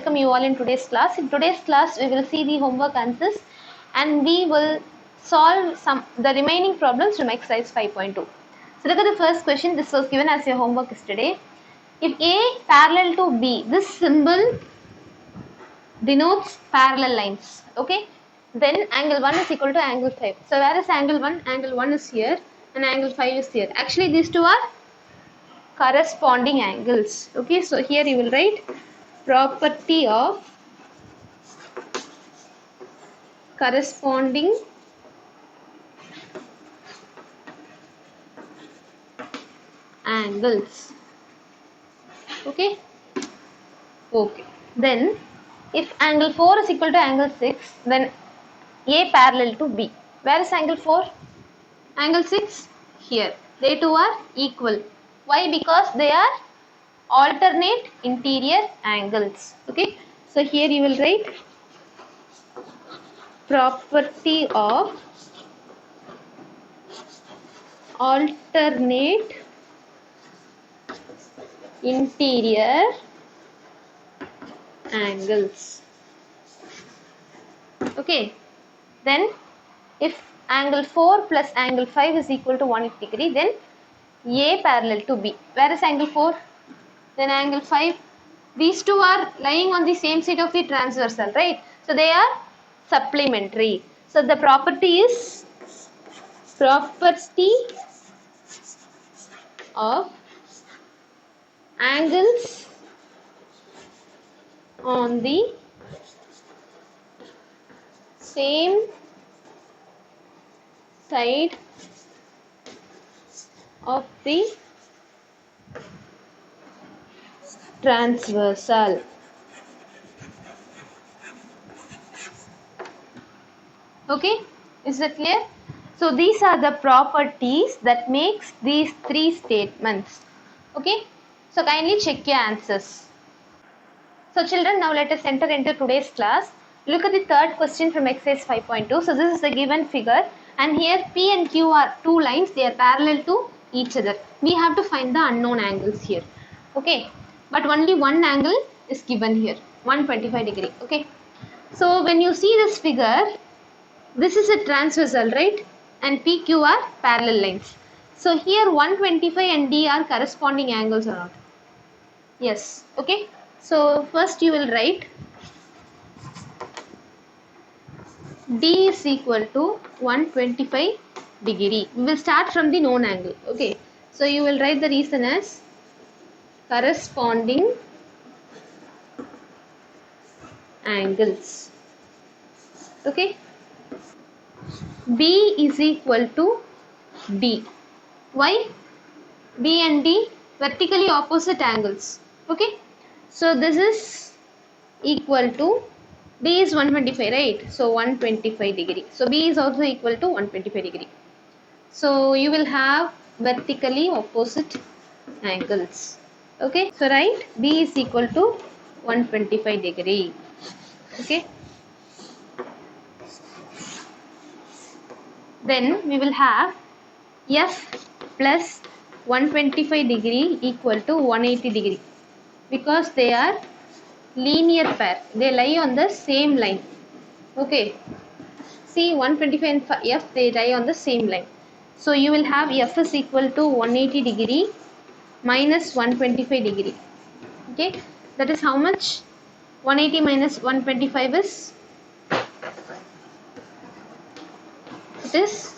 welcome you all in today's class. In today's class, we will see the homework answers and we will solve the remaining problems from exercise 5.2. So look at the first question. This was given as your homework yesterday. If A parallel to B, this symbol denotes parallel lines. Okay. Then angle 1 is equal to angle 5. So where is angle 1? Angle 1 is here and angle 5 is here. Actually, these two are corresponding angles. Okay. So here you will write property of corresponding angles. Okay. Then if angle 4 is equal to angle 6, then A parallel to B. Where is angle 4? Angle 6 here. They two are equal. Why? Because they are alternate interior angles. Okay. So here you will write property of alternate interior angles. Okay. Then if angle 4 plus angle 5 is equal to 180 degree, then A parallel to B. Where is angle 4? Then angle 5. These two are lying on the same side of the transversal, right? So they are supplementary. So the property is property of angles on the same side of the transversal. Okay, is that clear? So these are the properties that makes these three statements. Okay, so kindly check your answers. So children, now let us enter into today's class. Look at the third question from exercise 5.2. So this is the given figure and here P and Q are two lines. They are parallel to each other. We have to find the unknown angles here. Okay, but only one angle is given here, 125 degree. Okay, so when you see this figure, this is a transversal, right? And PQ are parallel lines. So here 125 and D are corresponding angles or not? Yes. Okay. So first you will write D is equal to 125 degree. We will start from the known angle. Okay. So you will write the reason as corresponding angles. Okay. B is equal to D. Why? B and D vertically opposite angles. Okay. So this is equal to D is 125, right? So 125 degree. So B is also equal to 125 degree. So you will have vertically opposite angles. Okay. So write B is equal to 125 degree. Okay. Then we will have F plus 125 degree equal to 180 degree because they are linear pair. They lie on the same line. Okay. See 125 and F, they lie on the same line. So you will have F is equal to 180 degree minus 125 degree. Okay. That is how much? 180 minus 125 is? It is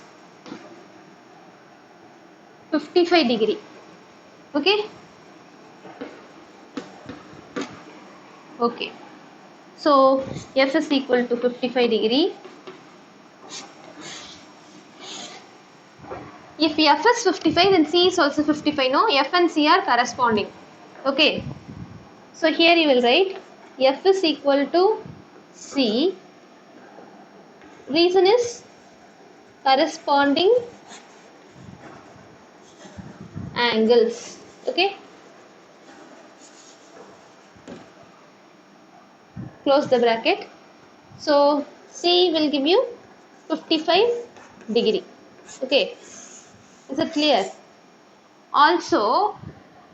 55 degree. Okay. Okay. So F is equal to 55 degree. If F is 55, then C is also 55. No, F and C are corresponding. Okay. So here you will write F is equal to C. Reason is corresponding angles. Okay. Close the bracket. So C will give you 55 degree. Okay. Is it clear? Also,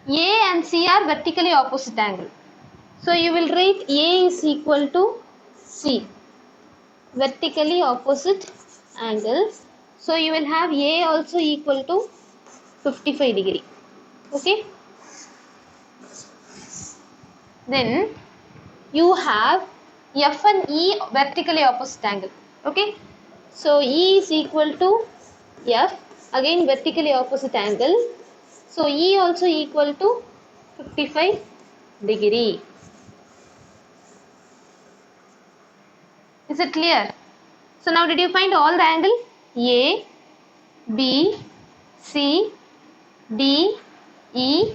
A and C are vertically opposite angle. So you will write A is equal to C, vertically opposite angles. So you will have A also equal to 55 degree. Okay. Then you have F and E vertically opposite angle. Okay. So E is equal to F, again vertically opposite angle. So E also equal to 55 degree. Is it clear? So now did you find all the angle? A, B, C, D, E,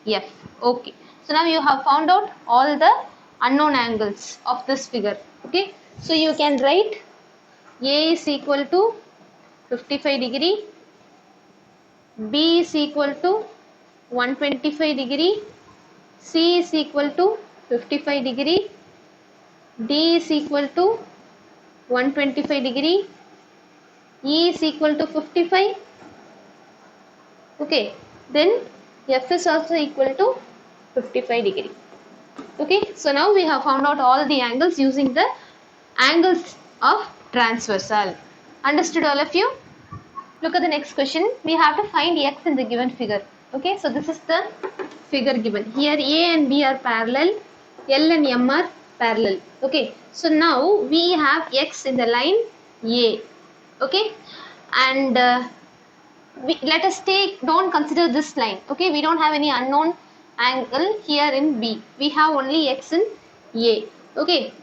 F. Okay. So now you have found out all the unknown angles of this figure. Okay. So you can write A is equal to 55 degree, B is equal to 125 degree, C is equal to 55 degree, D is equal to 125 degree, E is equal to 55. Okay, then F is also equal to 55 degree. Okay, so now we have found out all the angles using the angles of transversal. Understood all of you? Look at the next question. We have to find x in the given figure. Okay, so this is the figure given. Here A and B are parallel, L and M are parallel. Okay, so now we have x in the line A. Okay, and let us don't consider this line. Okay, we don't have any unknown angle here in B. We have only x in A. Okay,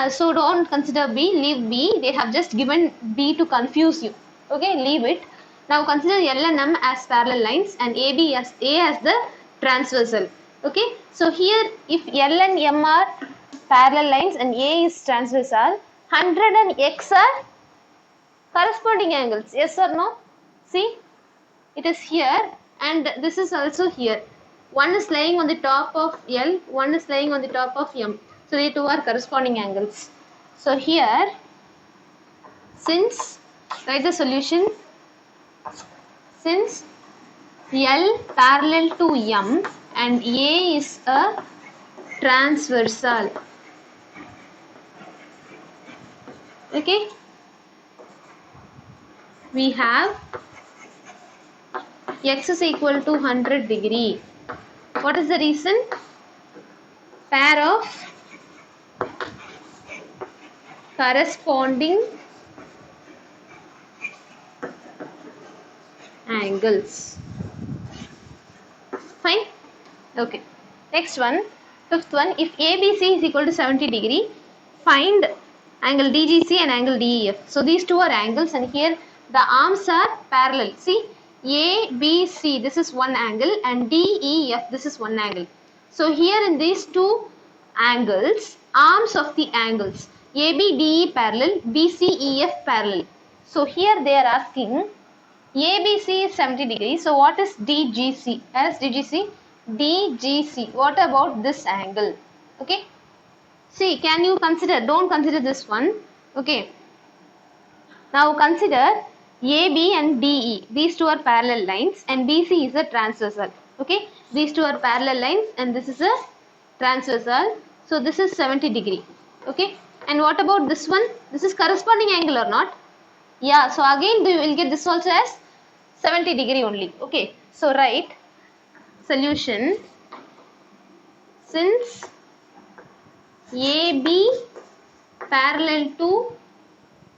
so don't consider B, leave B. They have just given B to confuse you. Okay, leave it. Now consider L and M as parallel lines and AB as A as the transversal. Okay, so here if L and M are parallel lines and A is transversal, 100 and X are corresponding angles. Yes or no? See, it is here and this is also here. One is lying on the top of L, one is lying on the top of M. So they two are corresponding angles. So here, since, write the solution, since L parallel to M and A is a transversal. Okay, we have x is equal to 100 degree. What is the reason? Pair of corresponding angles. Fine? Okay. Next one, fifth one. If ABC is equal to 70 degree, find angle DGC and angle DEF. So these two are angles and here the arms are parallel. See, ABC, this is one angle, and DEF, this is one angle. So here in these two angles, arms of the angles, ABDE parallel, BCEF parallel. So here they are asking ABC is 70 degrees. So what is DGC? As DGC? DGC. What about this angle? Okay. See, can you consider? Don't consider this one. Okay. Now consider AB and DE. These two are parallel lines and BC is a transversal. Okay. These two are parallel lines and this is a transversal. So this is 70 degree. Okay. And what about this one? This is corresponding angle or not? Yeah. So again we will get this also as 70 degree only. Okay. So write solution. Since AB parallel to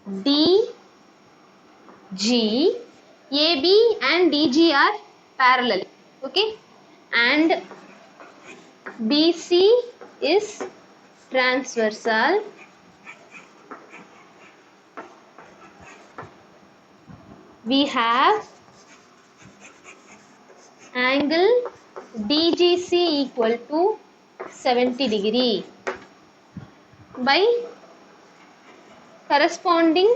DG, AB and DG are parallel. Okay. And BC is transversal. We have angle DGC equal to 70 degree by corresponding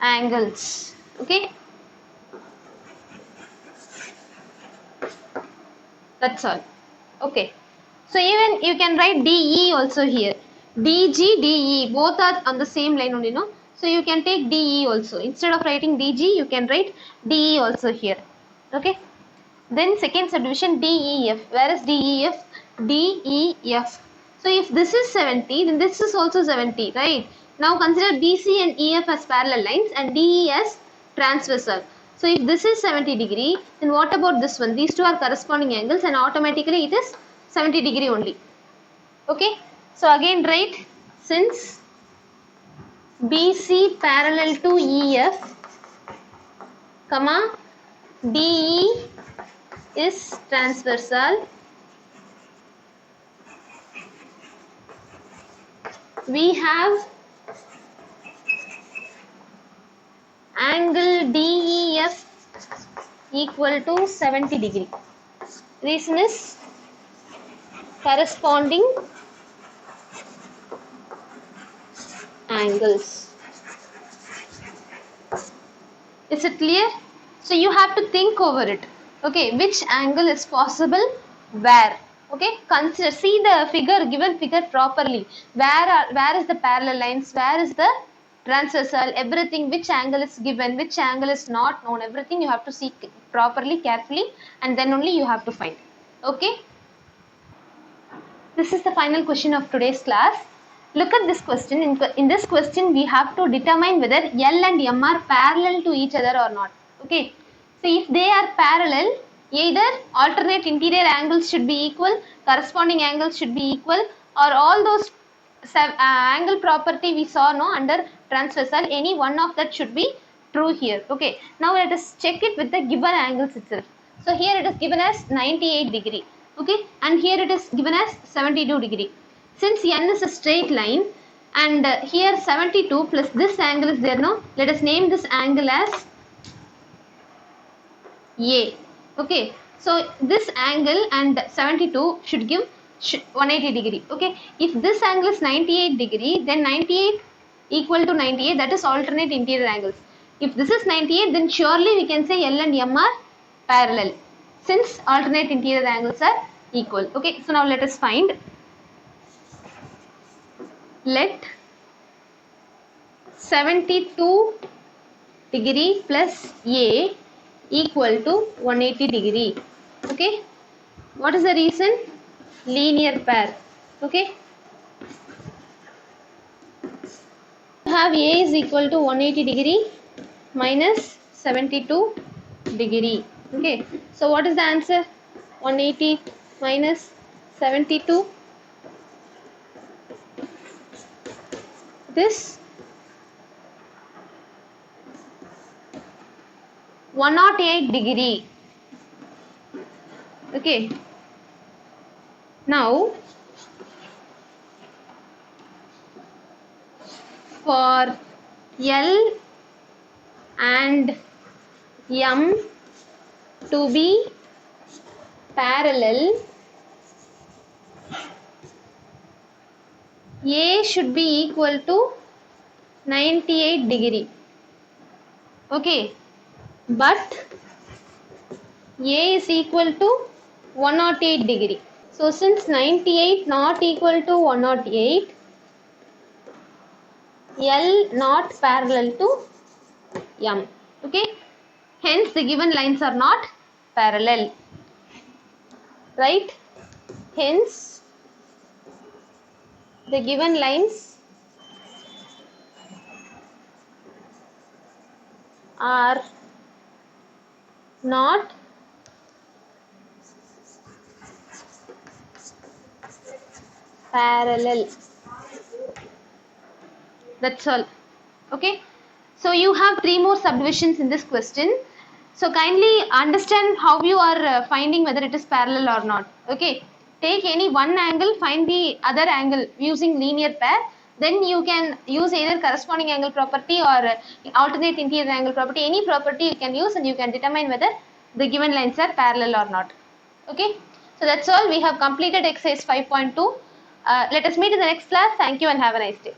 angles. Okay, that's all. Okay, so even you can write DE also here. DG, DE, both are on the same line only, no? So you can take DE also. Instead of writing DG, you can write DE also here. Okay. Then second subdivision DEF. Where is DEF? DEF. So if this is 70, then this is also 70, right? Now consider BC and EF as parallel lines and DE as transversal. So if this is 70 degree, then what about this one? These two are corresponding angles and automatically it is 70 degree only. Okay. So again write, since BC parallel to EF, comma, DE is transversal, we have angle DEF equal to 70 degree. Reason is corresponding angles. Is it clear? So you have to think over it. Okay, which angle is possible where? Okay, consider, see the figure, given figure properly. Where is the parallel lines? Where is the transversal? Everything, which angle is given, which angle is not known, everything you have to see properly, carefully, and then only you have to find. Okay. This is the final question of today's class. Look at this question. In this question, we have to determine whether L and M are parallel to each other or not. Okay. So if they are parallel, either alternate interior angles should be equal, corresponding angles should be equal, or all those angle property we saw under transversal, any one of that should be true here. Okay. Now let us check it with the given angles itself. So here it is given as 98 degree. Okay, and here it is given as 72 degree. Since n is a straight line and here 72 plus this angle is there, no? Let us name this angle as A. Okay, so this angle and 72 should give 180 degree. Okay, if this angle is 98 degree, then 98 equal to 98, that is alternate interior angles. If this is 98, then surely we can say L and M are parallel, since alternate interior angles are equal. Okay, so now let us find. Let 72 degree plus A equal to 180 degree. Okay, what is the reason? Linear pair. Okay, have A is equal to 180 degree minus 72 degree. Okay, so what is the answer? 180 minus 72. This 108 degree. Okay, now for L and M to be parallel, A should be equal to 98 degree. Okay, but A is equal to 108 degree. So since 98 not equal to 108, L not parallel to M. Okay, hence the given lines are not parallel. Right? Hence the given lines are not parallel. That's all. Okay, so you have 3 more subdivisions in this question. So kindly understand how you are finding whether it is parallel or not. Okay, take any one angle, find the other angle using linear pair. Then you can use either corresponding angle property or alternate interior angle property. Any property you can use and you can determine whether the given lines are parallel or not. Okay, so that's all. We have completed exercise 5.2. Let us meet in the next class. Thank you and have a nice day.